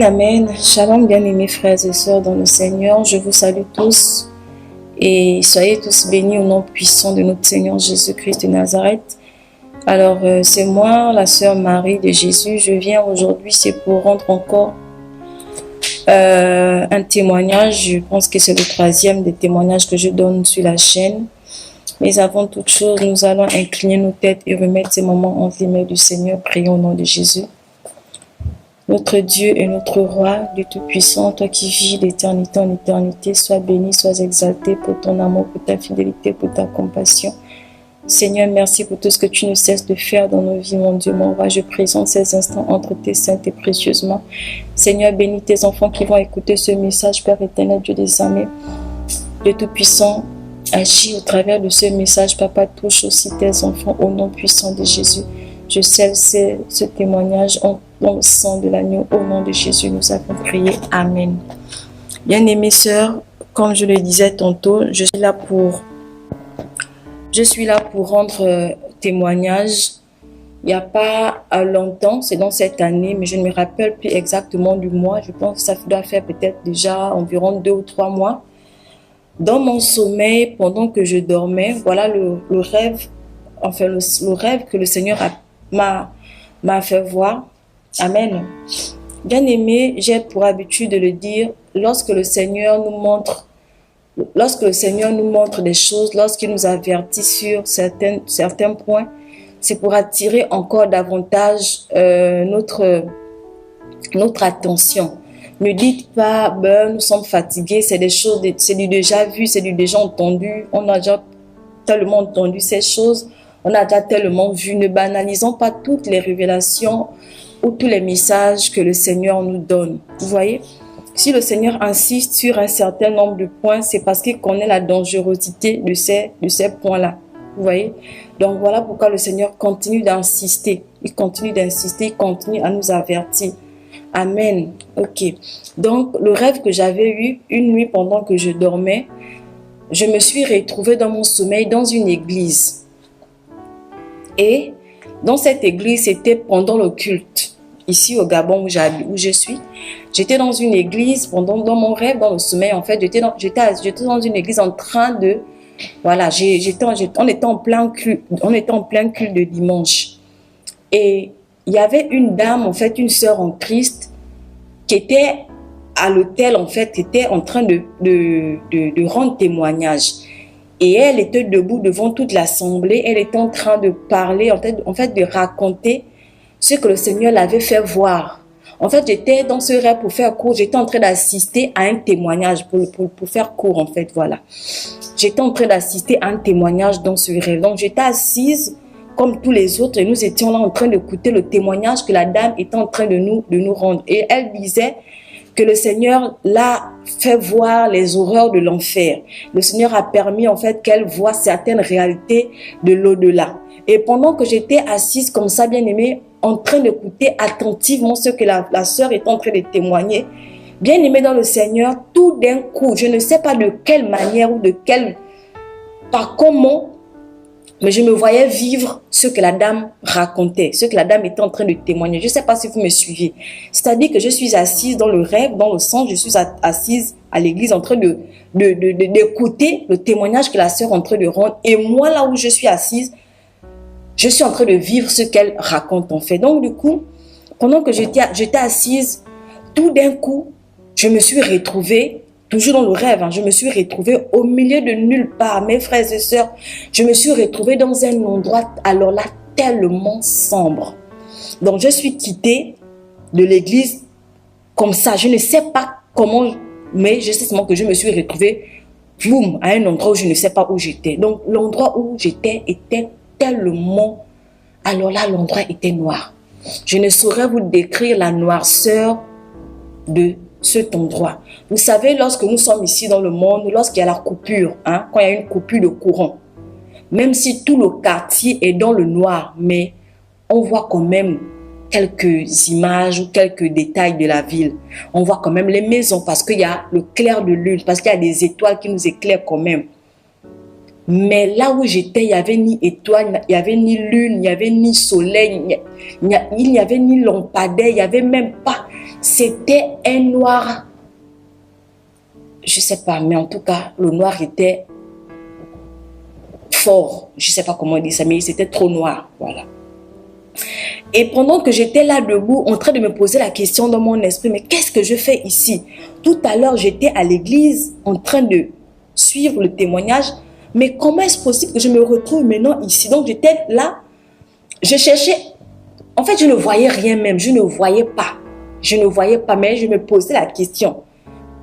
Amen. Shalom, bien-aimés frères et sœurs dans le Seigneur. Je vous salue tous et soyez tous bénis au nom puissant de notre Seigneur Jésus-Christ de Nazareth. Alors, c'est moi, la sœur Marie de Jésus. Je viens aujourd'hui, c'est pour rendre encore un témoignage. Je pense que c'est le 3e des témoignages que je donne sur la chaîne. Mais avant toute chose, nous allons incliner nos têtes et remettre ces moments entre les mains du Seigneur. Prions au nom de Jésus. Notre Dieu et notre Roi, Dieu Tout-Puissant, toi qui vis d'éternité en éternité, sois béni, sois exalté pour ton amour, pour ta fidélité, pour ta compassion. Seigneur, merci pour tout ce que tu ne cesses de faire dans nos vies, mon Dieu, mon Roi. Je présente ces instants entre tes saintes et précieusement. Seigneur, bénis tes enfants qui vont écouter ce message, Père éternel, Dieu des armées, Dieu Tout-Puissant. Agis au travers de ce message, Papa, touche aussi tes enfants au nom puissant de Jésus. Je scelle ce témoignage dans le sang de l'agneau. Au nom de Jésus, nous avons prié. Amen. Bien-aimées sœurs, comme je le disais tantôt, je suis là pour rendre témoignage. Il n'y a pas longtemps, c'est dans cette année, mais je ne me rappelle plus exactement du mois. Je pense que ça doit faire peut-être déjà environ 2 ou 3 mois. Dans mon sommeil, pendant que je dormais, voilà le rêve que le Seigneur m'a fait voir. Amen. Bien aimé, j'ai pour habitude de le dire, lorsque le Seigneur nous montre des choses, lorsqu'il nous avertit sur certains points, c'est pour attirer encore davantage notre attention. Ne dites pas, nous sommes fatigués, c'est des choses, c'est du déjà vu, c'est du déjà entendu, on a déjà tellement entendu ces choses, on a déjà tellement vu. Ne banalisons pas toutes les révélations ou tous les messages que le Seigneur nous donne. Vous voyez, si le Seigneur insiste sur un certain nombre de points, c'est parce qu'il connaît la dangerosité de ces points-là. Vous voyez, donc voilà pourquoi le Seigneur continue d'insister. Il continue à nous avertir. Amen. Ok. Donc, le rêve que j'avais eu une nuit pendant que je dormais, je me suis retrouvée dans mon sommeil dans une église. Et dans cette église, c'était pendant le culte. Ici au Gabon où je suis, j'étais dans une église dans mon rêve, dans le sommeil en fait, j'étais dans une église en train de, voilà, on était en plein culte de dimanche. Et il y avait une dame, en fait, une sœur en Christ, qui était à l'autel, en fait, était en train de rendre témoignage. Et elle était debout devant toute l'assemblée, elle était en train de parler, en fait, de raconter ce que le Seigneur l'avait fait voir. En fait, j'étais dans ce rêve pour faire court, j'étais en train d'assister à un témoignage, pour faire court, en fait, voilà. J'étais en train d'assister à un témoignage dans ce rêve. Donc, j'étais assise comme tous les autres, et nous étions là en train d'écouter le témoignage que la dame était en train de nous rendre. Et elle disait que le Seigneur l'a fait voir les horreurs de l'enfer. Le Seigneur a permis en fait qu'elle voie certaines réalités de l'au-delà. Et pendant que j'étais assise comme ça, bien aimée, en train d'écouter attentivement ce que la sœur est en train de témoigner, bien aimée dans le Seigneur, tout d'un coup, je ne sais pas de quelle manière ou par comment, mais je me voyais vivre ce que la dame racontait, ce que la dame était en train de témoigner. Je ne sais pas si vous me suivez. C'est-à-dire que je suis assise dans le rêve, dans le songe, je suis assise à l'église en train d'écouter le témoignage que la sœur est en train de rendre. Et moi, là où je suis assise, je suis en train de vivre ce qu'elle raconte en fait. Donc du coup, pendant que j'étais assise, tout d'un coup, je me suis retrouvée, toujours dans le rêve, je me suis retrouvée au milieu de nulle part. Mes frères et sœurs, je me suis retrouvée dans un endroit, alors là, tellement sombre. Donc, je suis quittée de l'église comme ça. Je ne sais pas comment, mais je sais seulement que je me suis retrouvée, boum, à un endroit où je ne sais pas où j'étais. Donc, l'endroit où j'étais était tellement, alors là, l'endroit était noir. Je ne saurais vous décrire la noirceur de cet endroit. Vous savez, lorsque nous sommes ici dans le monde, lorsqu'il y a la coupure, quand il y a une coupure de courant, même si tout le quartier est dans le noir, mais on voit quand même quelques images ou quelques détails de la ville. On voit quand même les maisons parce qu'il y a le clair de lune, parce qu'il y a des étoiles qui nous éclairent quand même. Mais là où j'étais, il n'y avait ni étoile, il n'y avait ni lune, il n'y avait ni soleil, il n'y avait ni lampadaire, il n'y avait même pas C'était un noir, je ne sais pas, mais en tout cas, le noir était fort. Je ne sais pas comment dire ça, mais c'était trop noir. Voilà. Et pendant que j'étais là debout, en train de me poser la question dans mon esprit, mais qu'est-ce que je fais ici? Tout à l'heure, j'étais à l'église en train de suivre le témoignage, mais comment est-ce possible que je me retrouve maintenant ici? Donc j'étais là, je cherchais, en fait je ne voyais rien même, je ne voyais pas, mais je me posais la question,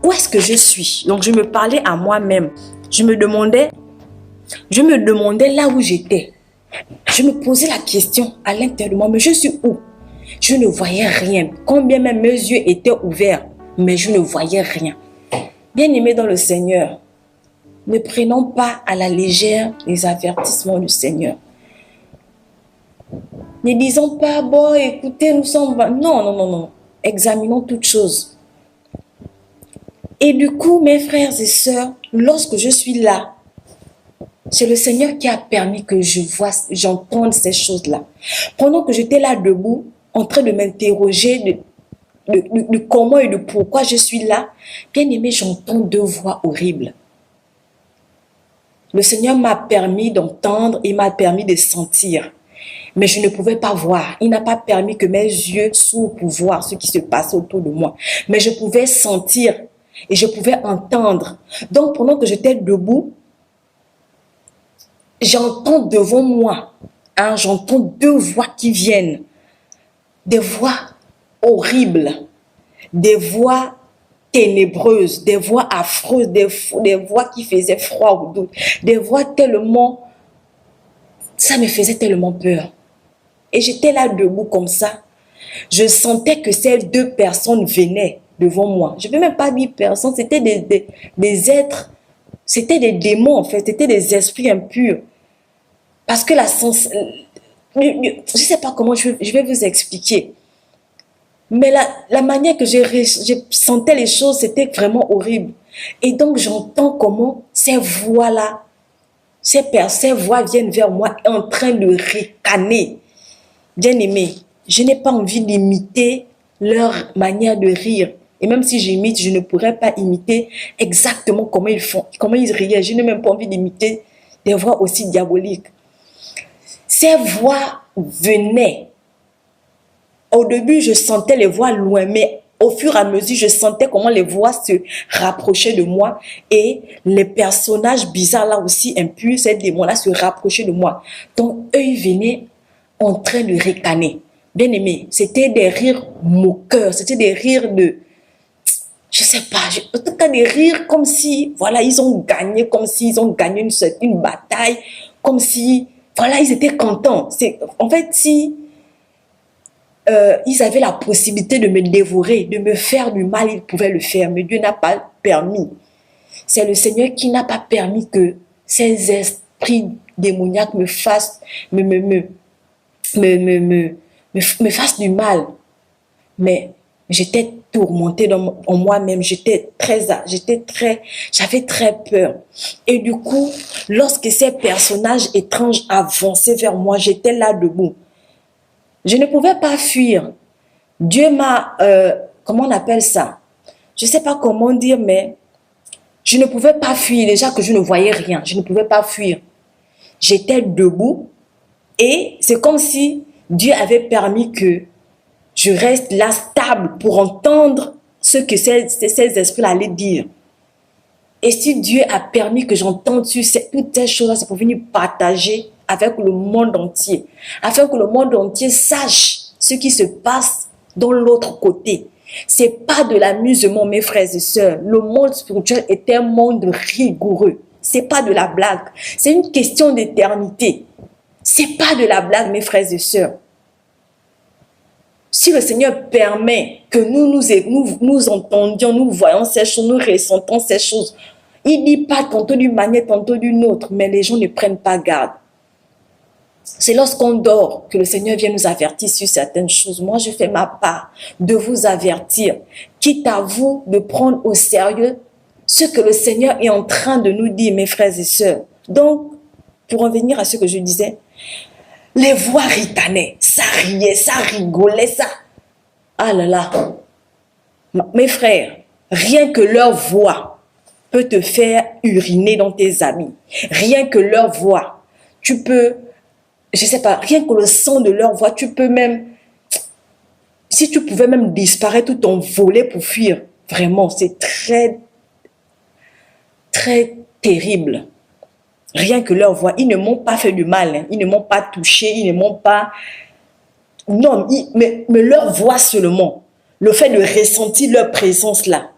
où est-ce que je suis? Donc je me parlais à moi-même, je me demandais là où j'étais. Je me posais la question à l'intérieur de moi, mais je suis où? Je ne voyais rien. Combien même mes yeux étaient ouverts, mais je ne voyais rien. Bien-aimés dans le Seigneur, ne prenons pas à la légère les avertissements du Seigneur. Ne disons pas, bon, écoutez, nous sommes... Non. Examinons toutes choses. Et du coup, mes frères et sœurs, lorsque je suis là, c'est le Seigneur qui a permis que j'entende ces choses-là. Pendant que j'étais là debout, en train de m'interroger de comment et de pourquoi je suis là, bien aimé, j'entends deux voix horribles. Le Seigneur m'a permis d'entendre, il m'a permis de sentir. Mais je ne pouvais pas voir. Il n'a pas permis que mes yeux s'ouvrent pour voir ce qui se passe autour de moi. Mais je pouvais sentir et je pouvais entendre. Donc pendant que j'étais debout, j'entends devant moi, j'entends deux voix qui viennent, des voix horribles, des voix ténébreuses, des voix affreuses, des voix qui faisaient froid au dos, des voix tellement, ça me faisait tellement peur. Et j'étais là debout comme ça, je sentais que ces deux personnes venaient devant moi. Je ne vais même pas dire personnes, c'était des êtres, c'était des démons en fait, c'était des esprits impurs. Parce que je ne sais pas comment je vais vous expliquer. Mais la manière que je sentais les choses, c'était vraiment horrible. Et donc, j'entends comment ces voix-là, ces voix viennent vers moi en train de ricaner. Bien aimé, je n'ai pas envie d'imiter leur manière de rire. Et même si j'imite, je ne pourrais pas imiter exactement comment ils font, comment ils riaient. Je n'ai même pas envie d'imiter des voix aussi diaboliques. Ces voix venaient. Au début, je sentais les voix loin, mais au fur et à mesure, je sentais comment les voix se rapprochaient de moi et les personnages bizarres là aussi, impurs, ces démons-là se rapprochaient de moi. Donc, eux, ils venaient en train de ricaner. Bien aimé, c'était des rires moqueurs, c'était des rires de... Je sais pas, en tout cas des rires comme si, voilà, ils ont gagné, comme s'ils ont gagné une bataille, comme si... Voilà, ils étaient contents. En fait, si ils avaient la possibilité de me dévorer, de me faire du mal, ils pouvaient le faire. Mais Dieu n'a pas permis. C'est le Seigneur qui n'a pas permis que ces esprits démoniaques me fassent, me fassent du mal. Mais j'étais tourmentée en moi-même. J'avais très peur. Et du coup, lorsque ces personnages étranges avançaient vers moi, j'étais là debout. Je ne pouvais pas fuir. Dieu m'a, comment on appelle ça? Je ne sais pas comment dire, mais je ne pouvais pas fuir. Déjà que je ne voyais rien, je ne pouvais pas fuir. J'étais debout et c'est comme si Dieu avait permis que je reste là stable pour entendre ce que ces esprits-là allaient dire. Et si Dieu a permis que j'entende toutes ces choses-là, c'est pour venir partager avec le monde entier, afin que le monde entier sache ce qui se passe dans l'autre côté. C'est pas de l'amusement, mes frères et sœurs. Le monde spirituel est un monde rigoureux. C'est pas de la blague. C'est une question d'éternité. C'est pas de la blague, mes frères et sœurs. Si le Seigneur permet que nous entendions, nous voyons ces choses, nous ressentons ces choses, il dit pas tantôt d'une manière, tantôt d'une autre, mais les gens ne prennent pas garde. C'est lorsqu'on dort que le Seigneur vient nous avertir sur certaines choses. Moi, je fais ma part de vous avertir, quitte à vous de prendre au sérieux ce que le Seigneur est en train de nous dire, mes frères et sœurs. Donc, pour en venir à ce que je disais, les voix ricanaient, ça riait, ça rigolait, ça. Ah là là. Mes frères, rien que leur voix peut te faire uriner dans tes habits. Rien que leur voix, tu peux, je sais pas, rien que le son de leur voix, tu peux même, si tu pouvais même disparaître ou t'envoler pour fuir, vraiment, c'est très, très terrible. Rien que leur voix, ils ne m'ont pas fait du mal, hein. Ils ne m'ont pas touché, ils ne m'ont pas... Non, mais leur voix seulement, le fait de ressentir leur présence là,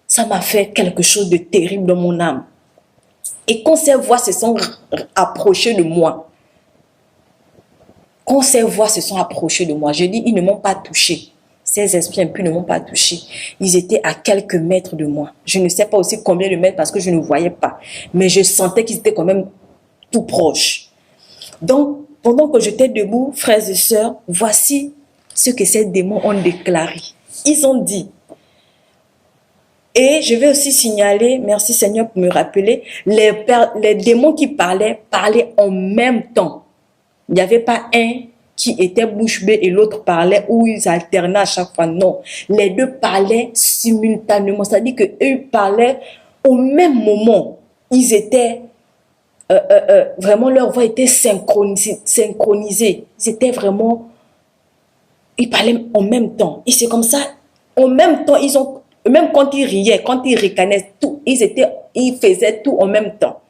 ça m'a fait quelque chose de terrible dans mon âme. Et quand ces voix se sont approchées de moi, je dis, ils ne m'ont pas touché. Ces esprits impurs ne m'ont pas touché. Ils étaient à quelques mètres de moi. Je ne sais pas aussi combien de mètres parce que je ne voyais pas. Mais je sentais qu'ils étaient quand même tout proches. Donc, pendant que j'étais debout, frères et sœurs, voici ce que ces démons ont déclaré. Ils ont dit, et je vais aussi signaler, merci Seigneur pour me rappeler, les démons qui parlaient en même temps. Il n'y avait pas un qui était bouche bée et l'autre parlait ou ils alternaient à chaque fois. Non, les deux parlaient simultanément. C'est-à-dire qu'eux parlaient au même moment. Ils étaient, vraiment leur voix était synchronisée. C'était vraiment, ils parlaient en même temps. Et c'est comme ça, en même temps, même quand ils riaient, quand ils ricanaient, tout, ils faisaient tout en même temps.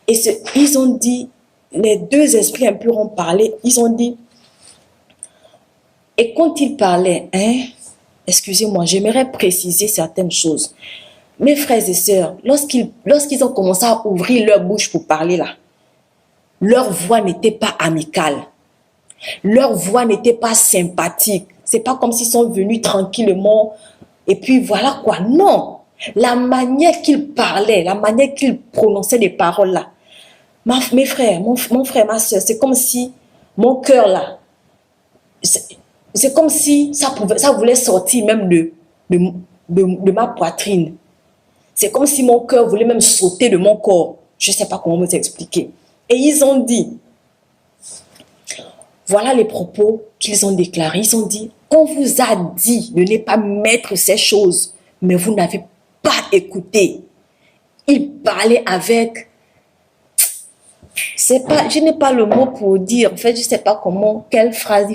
Et ils ont dit, les deux esprits impurs ont parlé, ils ont dit, et quand ils parlaient, excusez-moi, j'aimerais préciser certaines choses. Mes frères et sœurs, lorsqu'ils ont commencé à ouvrir leur bouche pour parler là, leur voix n'était pas amicale. Leur voix n'était pas sympathique. C'est pas comme s'ils sont venus tranquillement et puis voilà quoi. Non, la manière qu'ils parlaient, la manière qu'ils prononçaient des paroles là, mes frères, mon frère, ma soeur, c'est comme si mon cœur là, c'est comme si ça voulait sortir même de ma poitrine. C'est comme si mon cœur voulait même sauter de mon corps. Je ne sais pas comment vous expliquer. Et ils ont dit, voilà les propos qu'ils ont déclarés. Ils ont dit, on vous a dit de ne pas mettre ces choses, mais vous n'avez pas écouté. Ils parlaient avec... je n'ai pas le mot pour dire. En fait, je ne sais pas quelle phrase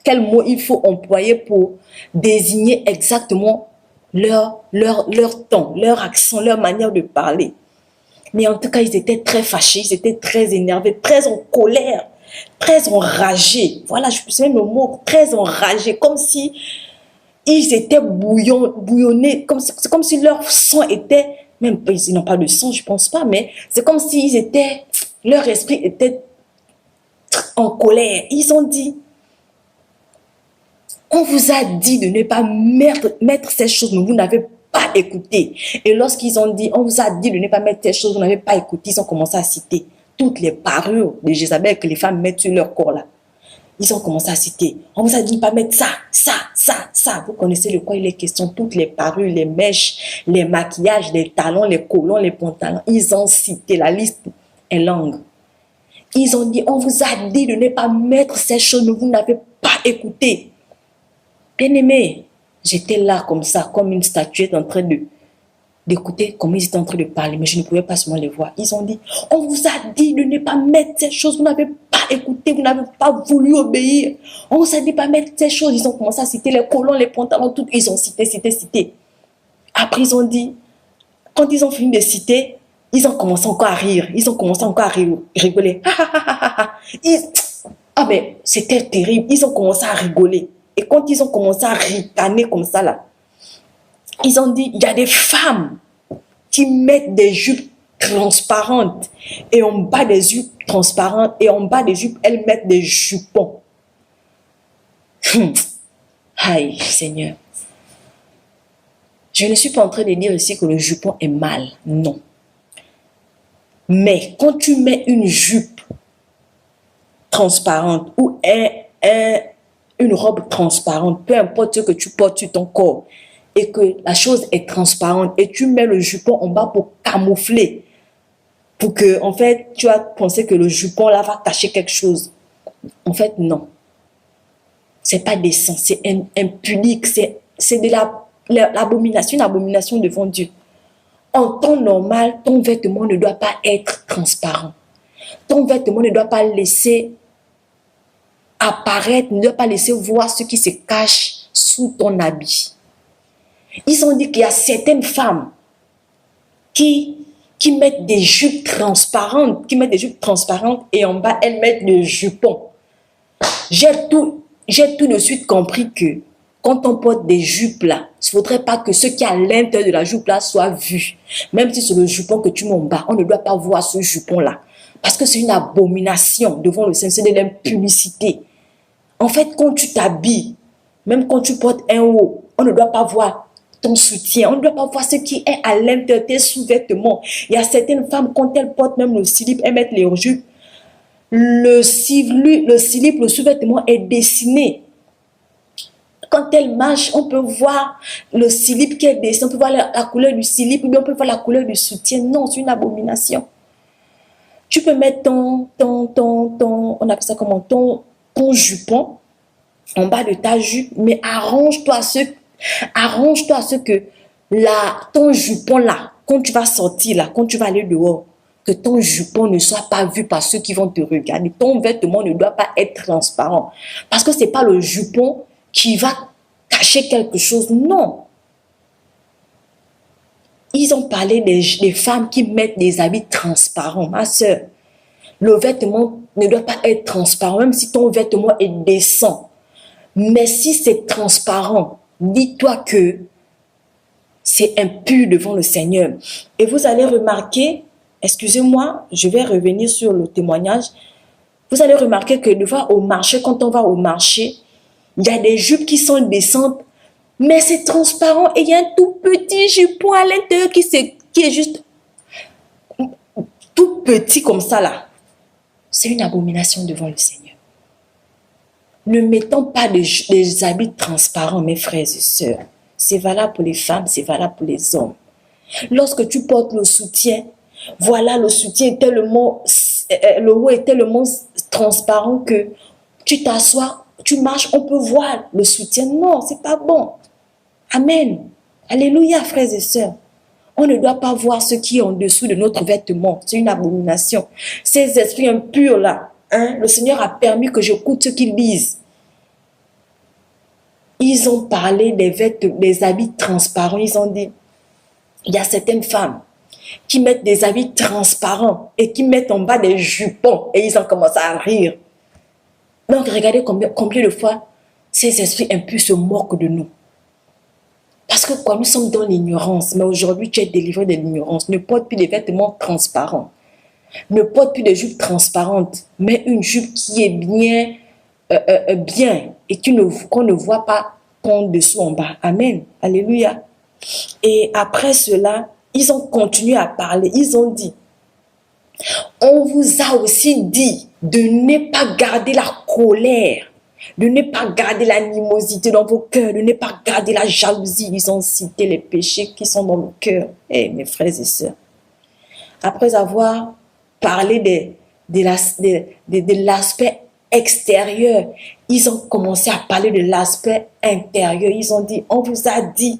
quel mot il faut employer pour désigner exactement leur ton, leur accent, leur manière de parler. Mais en tout cas, ils étaient très fâchés, ils étaient très énervés, très en colère, très enragés. Voilà, je sais même le mot, très enragés, comme si ils étaient bouillonnés, c'est comme si leur sang était, même ils n'ont pas de sang, je pense pas, mais c'est comme si leur esprit était en colère. Ils ont dit, on vous a dit de ne pas mettre ces choses, mais vous n'avez pas écouté. Et lorsqu'ils ont dit, on vous a dit de ne pas mettre ces choses, vous n'avez pas écouté, ils ont commencé à citer toutes les parures de Jézabel que les femmes mettent sur leur corps là. Ils ont commencé à citer, on vous a dit de ne pas mettre ça, ça, ça, ça. Vous connaissez de quoi il est question, toutes les parures, les mèches, les maquillages, les talons, les collants, les pantalons. Ils ont cité, la liste est longue. Ils ont dit, on vous a dit de ne pas mettre ces choses, mais vous n'avez pas écouté. Bien-aimé, j'étais là comme ça, comme une statuette en train d'écouter comment ils étaient en train de parler, mais je ne pouvais pas seulement les voir. Ils ont dit, on vous a dit de ne pas mettre ces choses, vous n'avez pas écouté, vous n'avez pas voulu obéir. On vous a dit de ne pas mettre ces choses. Ils ont commencé à citer les collants, les pantalons, tout. Ils ont cité. Après, ils ont dit, quand ils ont fini de citer, ils ont commencé encore à rire. Ils ont commencé encore à rigoler. Ah mais c'était terrible. Ils ont commencé à rigoler. Et quand ils ont commencé à ricaner comme ça, là, ils ont dit, il y a des femmes qui mettent des jupes transparentes et en bas des jupes transparentes et en bas des jupes, elles mettent des jupons. Aïe, Seigneur. Je ne suis pas en train de dire ici que le jupon est mal, non. Mais quand tu mets une jupe transparente ou une robe transparente, peu importe ce que tu portes sur ton corps, et que la chose est transparente, et tu mets le jupon en bas pour camoufler, pour que, en fait, tu as pensé que le jupon là va cacher quelque chose. En fait, non. C'est pas décent, c'est impudique, c'est de la l'abomination, une abomination devant Dieu. En temps normal, ton vêtement ne doit pas être transparent. Ton vêtement ne doit pas laisser apparaître, ne doit pas laisser voir ce qui se cache sous ton habit. Ils ont dit qu'il y a certaines femmes qui mettent des jupes transparentes, et en bas, elles mettent des jupons. J'ai tout de suite compris que quand on porte des jupes là, il ne faudrait pas que ce qui est à l'intérieur de la jupe là soit vu. Même si c'est le jupon que tu mets en bas, on ne doit pas voir ce jupon là. Parce que c'est une abomination devant le Seigneur, c'est de l'impudicité. En fait, quand tu t'habilles, même quand tu portes un haut, on ne doit pas voir ton soutien, on ne doit pas voir ce qui est à l'intérieur de tes sous-vêtements. Il y a certaines femmes, quand elles portent même le slip, elles mettent les jupes, le slip, le sous-vêtement est dessiné. Quand elles marchent, on peut voir le slip qui est dessiné, on peut voir la couleur du slip, ou bien on peut voir la couleur du soutien. Non, c'est une abomination. Tu peux mettre on appelle ça comment, ton jupon en bas de ta jupe, mais arrange-toi à ce que ton jupon là, quand tu vas sortir là, quand tu vas aller dehors, que ton jupon ne soit pas vu par ceux qui vont te regarder. Ton vêtement ne doit pas être transparent. Parce que ce n'est pas le jupon qui va cacher quelque chose. Non. Ils ont parlé des femmes qui mettent des habits transparents. Ma soeur, le vêtement ne doit pas être transparent, même si ton vêtement est décent. Mais si c'est transparent, dis-toi que c'est impur devant le Seigneur. Et vous allez remarquer, excusez-moi, je vais revenir sur le témoignage. Vous allez remarquer que des fois au marché, quand on va au marché, il y a des jupes qui sont décentes, mais c'est transparent et il y a un tout petit jupon à l'intérieur qui est juste tout petit comme ça là. C'est une abomination devant le Seigneur. Ne mettons pas des habits transparents, mes frères et sœurs. C'est valable pour les femmes, c'est valable pour les hommes. Lorsque tu portes le soutien, voilà, le soutien est tellement, le haut est tellement transparent que tu t'assois, tu marches, on peut voir le soutien. Non, c'est pas bon. Amen. Alléluia, frères et sœurs. On ne doit pas voir ce qui est en dessous de notre vêtement. C'est une abomination. Ces esprits impurs là, le Seigneur a permis que j'écoute ce qu'ils disent. Ils ont parlé des habits transparents. Ils ont dit, il y a certaines femmes qui mettent des habits transparents et qui mettent en bas des jupons et ils ont commencé à rire. Donc regardez combien de fois ces esprits impurs se moquent de nous. Parce que quoi, nous sommes dans l'ignorance, mais aujourd'hui tu es délivré de l'ignorance. Ne porte plus des vêtements transparents. Ne porte plus de jupes transparentes, mais une jupe qui est bien et qu'on ne voit pas ton dessous en bas. Amen. Alléluia. Et après cela, ils ont continué à parler. Ils ont dit, on vous a aussi dit de ne pas garder la colère, de ne pas garder l'animosité dans vos cœurs, de ne pas garder la jalousie. Ils ont cité les péchés qui sont dans le cœur. Eh, mes frères et sœurs, après avoir parlé de l'aspect extérieur, ils ont commencé à parler de l'aspect intérieur. Ils ont dit, on vous a dit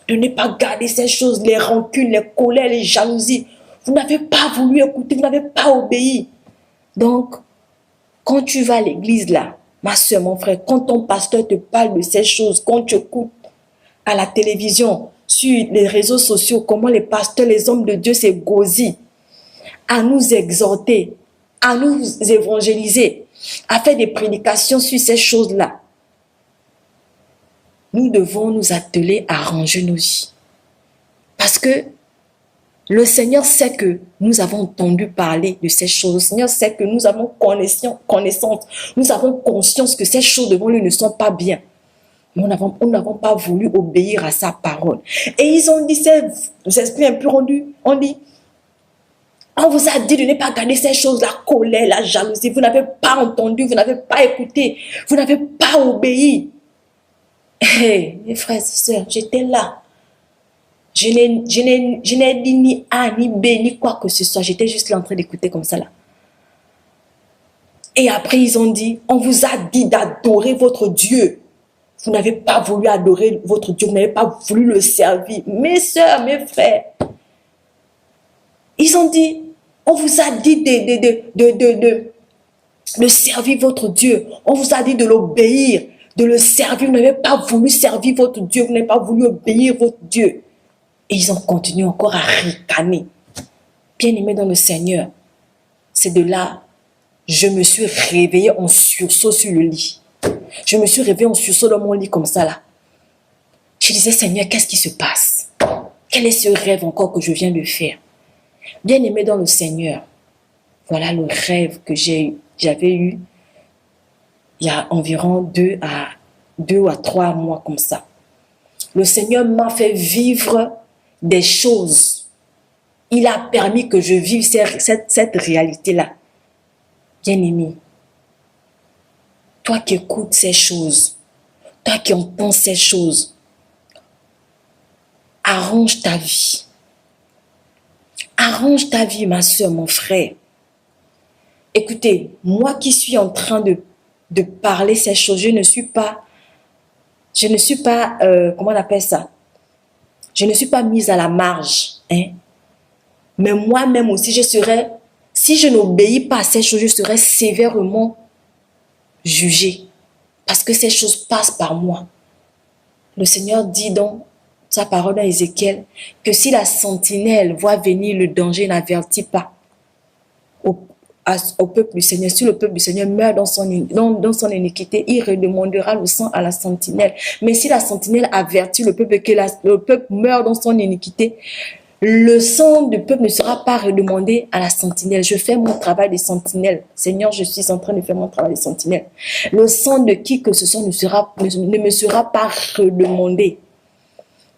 de ne pas garder ces choses, les rancunes, les colères, les jalousies. Vous n'avez pas voulu écouter, vous n'avez pas obéi. Donc, quand tu vas à l'église là, ma soeur, mon frère, quand ton pasteur te parle de ces choses, quand tu écoutes à la télévision, sur les réseaux sociaux, comment les pasteurs, les hommes de Dieu s'égosillent à nous exhorter, à nous évangéliser, à faire des prédications sur ces choses-là, nous devons nous atteler à ranger nos vies. Parce que le Seigneur sait que nous avons entendu parler de ces choses. Le Seigneur sait que nous avons connaissance, nous avons conscience que ces choses devant lui ne sont pas bien. Mais nous n'avons pas voulu obéir à sa parole. Et ils ont dit, ces esprits impurs ont dit, on vous a dit de ne pas garder ces choses, la colère, la jalousie. Vous n'avez pas entendu, vous n'avez pas écouté, vous n'avez pas obéi. Hey, mes frères et sœurs, j'étais là. Je n'ai dit ni A, ni B, ni quoi que ce soit. J'étais juste là en train d'écouter comme ça là. Et après, ils ont dit, on vous a dit d'adorer votre Dieu. Vous n'avez pas voulu adorer votre Dieu, vous n'avez pas voulu le servir. Mes sœurs, mes frères, ils ont dit, on vous a dit de servir votre Dieu. On vous a dit de l'obéir, de le servir. Vous n'avez pas voulu servir votre Dieu, vous n'avez pas voulu obéir votre Dieu. Et ils ont continué encore à ricaner. Bien-aimés dans le Seigneur, c'est de là, je me suis réveillée en sursaut sur le lit. Je me suis réveillée en sursaut dans mon lit comme ça là. Je disais, Seigneur, qu'est-ce qui se passe? Quel est ce rêve encore que je viens de faire? Bien-aimés dans le Seigneur, voilà le rêve que j'avais eu il y a environ 2 à 3 mois comme ça. Le Seigneur m'a fait vivre des choses. Il a permis que je vive cette réalité-là. Bien-aimé, toi qui écoutes ces choses, toi qui entends ces choses, arrange ta vie. Arrange ta vie, ma soeur, mon frère. Écoutez, moi qui suis en train de parler ces choses, je ne suis pas, comment on appelle ça? Je ne suis pas mise à la marge. Hein? Mais moi-même aussi, si je n'obéis pas à ces choses, je serai sévèrement jugée. Parce que ces choses passent par moi. Le Seigneur dit dans sa parole à Ézéchiel que si la sentinelle voit venir le danger, n'avertit pas au peuple du Seigneur. Si le peuple du Seigneur meurt dans son iniquité, il redemandera le sang à la sentinelle. Mais si la sentinelle avertit le peuple que le peuple meurt dans son iniquité, le sang du peuple ne sera pas redemandé à la sentinelle. Je fais mon travail de sentinelle. Seigneur, je suis en train de faire mon travail de sentinelle. Le sang de qui que ce soit ne me sera pas redemandé.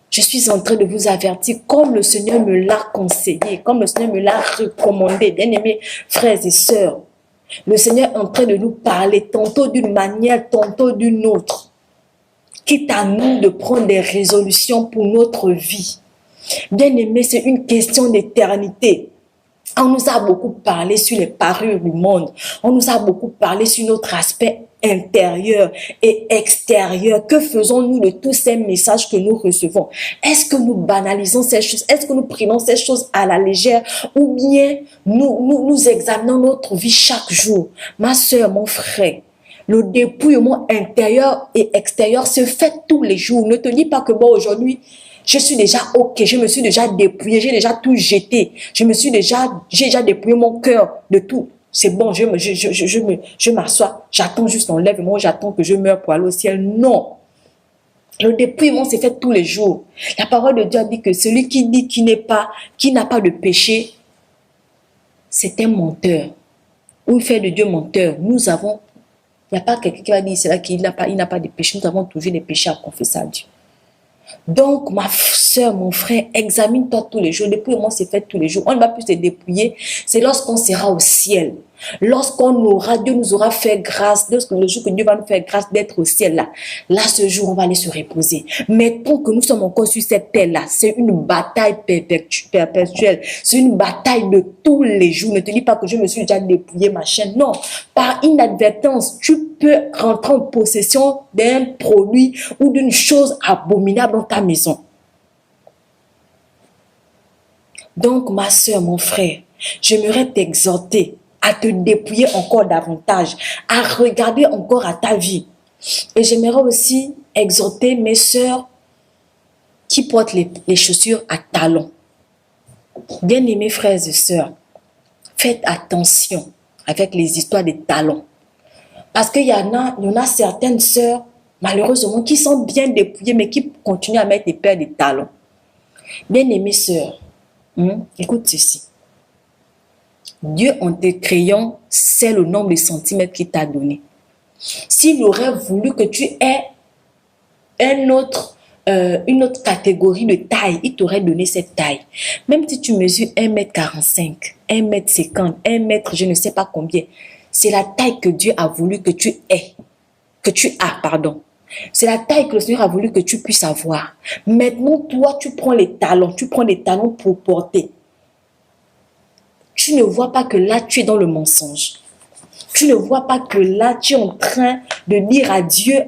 Je suis en train de vous avertir comme le Seigneur me l'a conseillé, comme le Seigneur me l'a recommandé. Bien-aimés frères et sœurs, le Seigneur est en train de nous parler tantôt d'une manière, tantôt d'une autre. Quitte à nous de prendre des résolutions pour notre vie. Bien-aimés, c'est une question d'éternité. On nous a beaucoup parlé sur les parures du monde. On nous a beaucoup parlé sur notre aspect intérieur et extérieur. Que faisons-nous de tous ces messages que nous recevons? Est-ce que nous banalisons ces choses? Est-ce que nous prenons ces choses à la légère? Ou bien nous examinons notre vie chaque jour? Ma soeur, mon frère, le dépouillement intérieur et extérieur se fait tous les jours. Ne te dis pas que bon, aujourd'hui, je suis déjà OK, je me suis déjà dépouillé, j'ai déjà tout jeté. J'ai déjà dépouillé mon cœur de tout. C'est bon, je m'assois, j'attends juste l'enlèvement, j'attends que je meure pour aller au ciel. Non. Le dépouillement s'est fait tous les jours. La parole de Dieu dit que celui qui dit qu'il n'a pas de péché, c'est un menteur. Ou il fait de Dieu menteur. Il n'y a pas quelqu'un qui va dire cela qu'il n'a pas de péché. Nous avons toujours des péchés à confesser à Dieu. Donc, ma soeur, mon frère, examine-toi tous les jours. Le dépouillement s'est fait tous les jours. On ne va plus se dépouiller. C'est lorsqu'on sera au ciel. Dieu nous aura fait grâce. Lorsque le jour que Dieu va nous faire grâce d'être au ciel là. Là, ce jour, on va aller se reposer. Mais tant que nous sommes encore sur cette terre-là, c'est une bataille perpétuelle. C'est une bataille de tous les jours. Ne te dis pas que je me suis déjà dépouillé, machin. Non. Par inadvertance, tu peux rentrer en possession d'un produit ou d'une chose abominable dans ta maison. Donc, ma soeur, mon frère, j'aimerais t'exhorter à te dépouiller encore davantage, à regarder encore à ta vie. Et j'aimerais aussi exhorter mes sœurs qui portent les chaussures à talons. Bien-aimés frères et sœurs, faites attention avec les histoires des talons. Parce qu'il y en a certaines sœurs, malheureusement, qui sont bien dépouillées, mais qui continuent à mettre des paires de talons. Bien-aimées sœurs, écoute ceci. Dieu, en te créant, c'est le nombre de centimètres qu'il t'a donné. S'il aurait voulu que tu aies une autre catégorie de taille, il t'aurait donné cette taille. Même si tu mesures 1m45, 1m50, 1m, je ne sais pas combien, c'est la taille que Dieu a voulu que tu aies. C'est la taille que le Seigneur a voulu que tu puisses avoir. Maintenant, toi, tu prends les talons pour porter. Tu ne vois pas que là, tu es dans le mensonge. Tu ne vois pas que là, tu es en train de dire à Dieu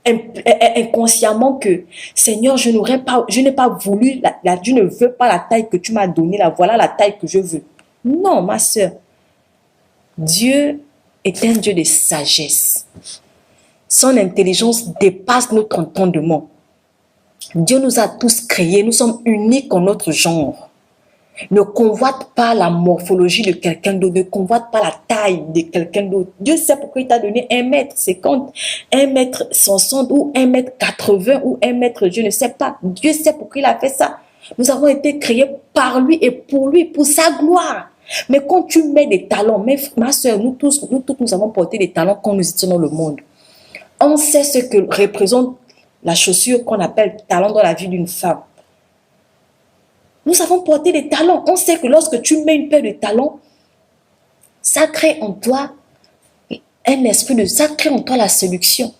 inconsciemment que Seigneur, je n'ai pas voulu, je ne veux pas la taille que tu m'as donnée, là, voilà la taille que je veux. Non, ma soeur. Dieu est un Dieu de sagesse. Son intelligence dépasse notre entendement. Dieu nous a tous créés, nous sommes uniques en notre genre. Ne convoite pas la morphologie de quelqu'un d'autre, ne convoite pas la taille de quelqu'un d'autre. Dieu sait pourquoi il t'a donné 1m50, 1m60 ou 1m80 ou 1m, je ne sais pas. Dieu sait pourquoi il a fait ça. Nous avons été créés par lui et pour lui, pour sa gloire. Mais quand tu mets des talons, ma soeur, nous tous, nous avons porté des talons quand nous étions dans le monde. On sait ce que représente la chaussure qu'on appelle talon dans la vie d'une femme. Nous avons porté des talons. On sait que lorsque tu mets une paire de talons, ça crée en toi un esprit de... Ça crée en toi la séduction.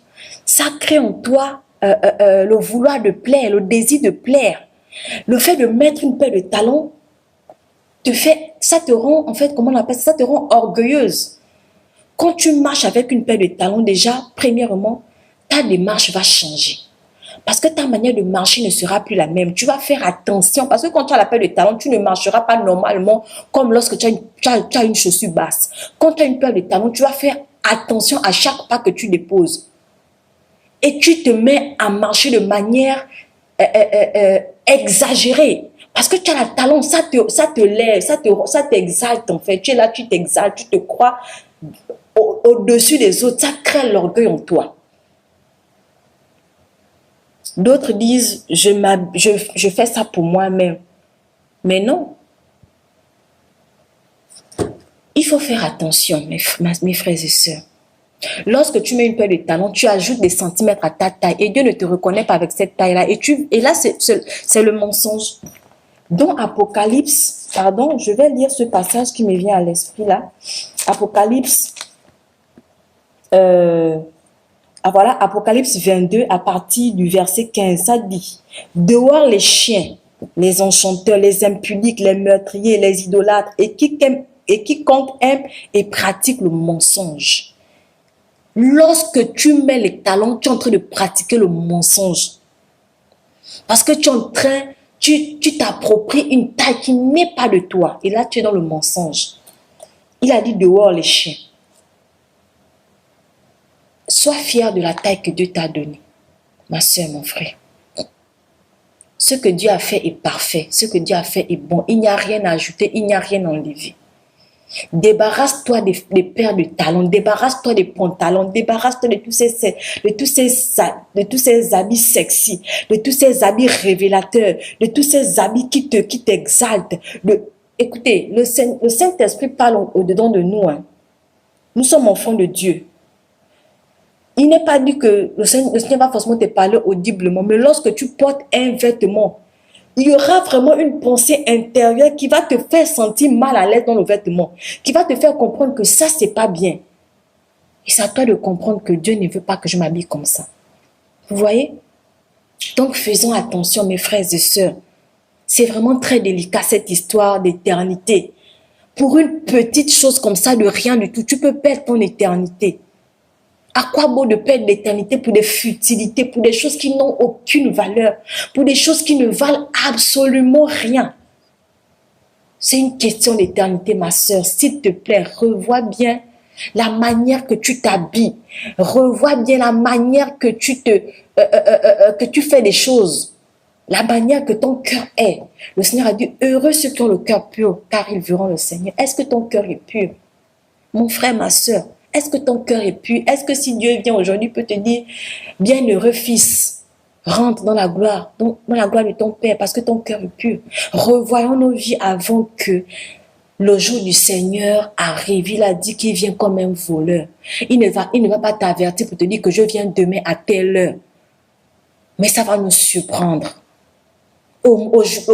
Ça crée en toi le vouloir de plaire, le désir de plaire. Le fait de mettre une paire de talons, ça te rend, en fait, comment on appelle ça? Ça te rend orgueilleuse. Quand tu marches avec une paire de talons, déjà, premièrement, ta démarche va changer. Parce que ta manière de marcher ne sera plus la même. Tu vas faire attention. Parce que quand tu as la paire de talons, tu ne marcheras pas normalement comme lorsque tu as une chaussure basse. Quand tu as une paire de talons, tu vas faire attention à chaque pas que tu déposes. Et tu te mets à marcher de manière exagérée. Parce que tu as le talon, ça te lève, ça t'exalte en fait. Tu es là, tu t'exaltes, tu te crois au-dessus des autres. Ça crée l'orgueil en toi. D'autres disent, je fais ça pour moi-même. Mais non. Il faut faire attention, mes frères et sœurs. Lorsque tu mets une paire de talons, tu ajoutes des centimètres à ta taille et Dieu ne te reconnaît pas avec cette taille-là. Et là, c'est le mensonge. Dans Apocalypse, pardon, je vais lire ce passage qui me vient à l'esprit là. Apocalypse, voilà, Apocalypse 22, à partir du verset 15, ça dit « Dehors les chiens, les enchanteurs, les impudiques, les meurtriers, les idolâtres, et quiconque aime et pratique le mensonge. » Lorsque tu mets les talons, tu es en train de pratiquer le mensonge. Parce que tu t'appropries une taille qui n'est pas de toi. Et là, tu es dans le mensonge. Il a dit dehors les chiens. Sois fier de la taille que Dieu t'a donnée, ma soeur, mon frère. Ce que Dieu a fait est parfait. Ce que Dieu a fait est bon. Il n'y a rien à ajouter, il n'y a rien à enlever. Débarrasse-toi des paires de talons, débarrasse-toi des pantalons, débarrasse-toi de tous ces habits sexy, de tous ces habits révélateurs, de tous ces habits qui t'exaltent. Écoutez, le Saint-Esprit parle au-dedans de nous. Hein. Nous sommes enfants de Dieu. Il n'est pas dit que le Seigneur va forcément te parler audiblement, mais lorsque tu portes un vêtement, il y aura vraiment une pensée intérieure qui va te faire sentir mal à l'aise dans le vêtement, qui va te faire comprendre que ça, c'est pas bien. Et c'est à toi de comprendre que Dieu ne veut pas que je m'habille comme ça. Vous voyez? Donc, faisons attention, mes frères et sœurs. C'est vraiment très délicat, cette histoire d'éternité. Pour une petite chose comme ça, de rien du tout, tu peux perdre ton éternité. À quoi bon de perdre l'éternité pour des futilités, pour des choses qui n'ont aucune valeur, pour des choses qui ne valent absolument rien? C'est une question d'éternité, ma soeur. S'il te plaît, revois bien la manière que tu t'habilles. Revois bien la manière que tu fais des choses. La manière que ton cœur est. Le Seigneur a dit, heureux ceux qui ont le cœur pur, car ils verront le Seigneur. Est-ce que ton cœur est pur? Mon frère, ma soeur, est-ce que ton cœur est pur? Est-ce que si Dieu vient aujourd'hui, peut te dire, bienheureux fils, rentre dans la gloire de ton Père, parce que ton cœur est pur. Revoyons nos vies avant que le jour du Seigneur arrive. Il a dit qu'il vient comme un voleur. Il ne va pas t'avertir pour te dire que je viens demain à telle heure. Mais ça va nous surprendre. Au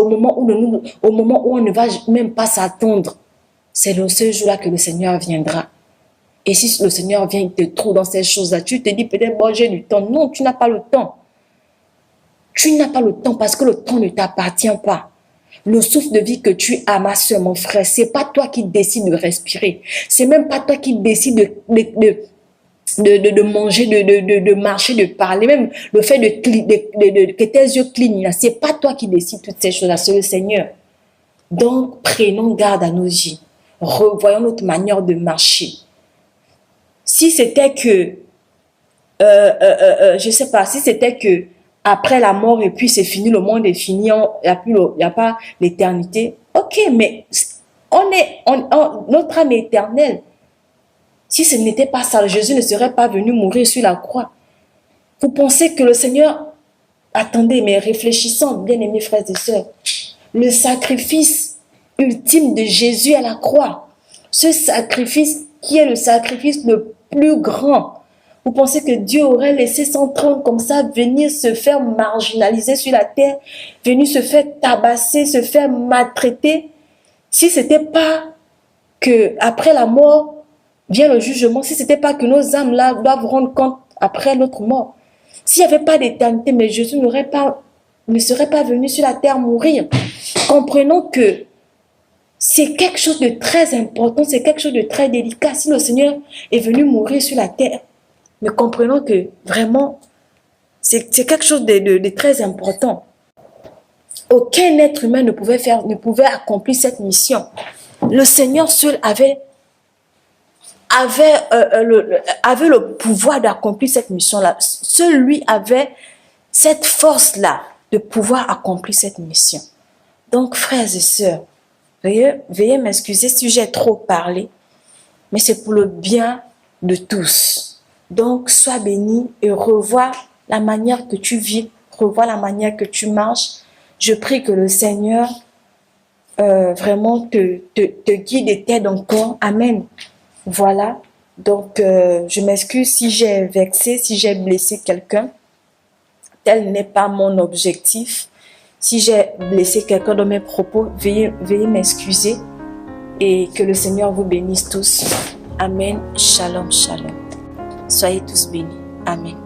moment où on ne va même pas s'attendre, c'est dans ce jour-là que le Seigneur viendra. Et si le Seigneur vient, il te trouve dans ces choses-là, tu te dis peut-être, bon, j'ai du temps. Non, tu n'as pas le temps. Tu n'as pas le temps parce que le temps ne t'appartient pas. Le souffle de vie que tu as, ma soeur, mon frère, c'est pas toi qui décides de respirer. C'est même pas toi qui décides de manger, de marcher, de parler, même le fait que tes yeux clignent, ce n'est pas toi qui décides toutes ces choses-là, c'est le Seigneur. Donc, prenons garde à nos yeux. Revoyons notre manière de marcher. Si c'était que, je ne sais pas, si c'était que après la mort et puis c'est fini, le monde est fini, il n'y a pas l'éternité, ok, mais notre âme est éternelle. Si ce n'était pas ça, Jésus ne serait pas venu mourir sur la croix. Vous pensez que le Seigneur... Attendez, mais réfléchissons, bien-aimés frères et sœurs. Le sacrifice ultime de Jésus à la croix, ce sacrifice qui est le sacrifice le plus grand. Vous pensez que Dieu aurait laissé son trône comme ça venir se faire marginaliser sur la terre, venir se faire tabasser, se faire maltraiter, si ce n'était pas que après la mort vient le jugement, si ce n'était pas que nos âmes là doivent rendre compte après notre mort. S'il n'y avait pas d'éternité, mais Jésus ne serait pas venu sur la terre mourir. Comprenons que c'est quelque chose de très important, c'est quelque chose de très délicat. Si le Seigneur est venu mourir sur la terre, mais comprenons que vraiment, c'est quelque chose de très important. Aucun être humain ne pouvait accomplir cette mission. Le Seigneur seul avait le pouvoir d'accomplir cette mission-là. Seul lui avait cette force-là de pouvoir accomplir cette mission. Donc, frères et sœurs, veuillez m'excuser si j'ai trop parlé, mais c'est pour le bien de tous. Donc, sois béni et revois la manière que tu vis, revois la manière que tu marches. Je prie que le Seigneur vraiment te guide et t'aide encore. Amen. Voilà, donc je m'excuse si j'ai vexé, si j'ai blessé quelqu'un. Tel n'est pas mon objectif. Si j'ai blessé quelqu'un dans mes propos, veuillez m'excuser et que le Seigneur vous bénisse tous. Amen. Shalom, shalom. Soyez tous bénis. Amen.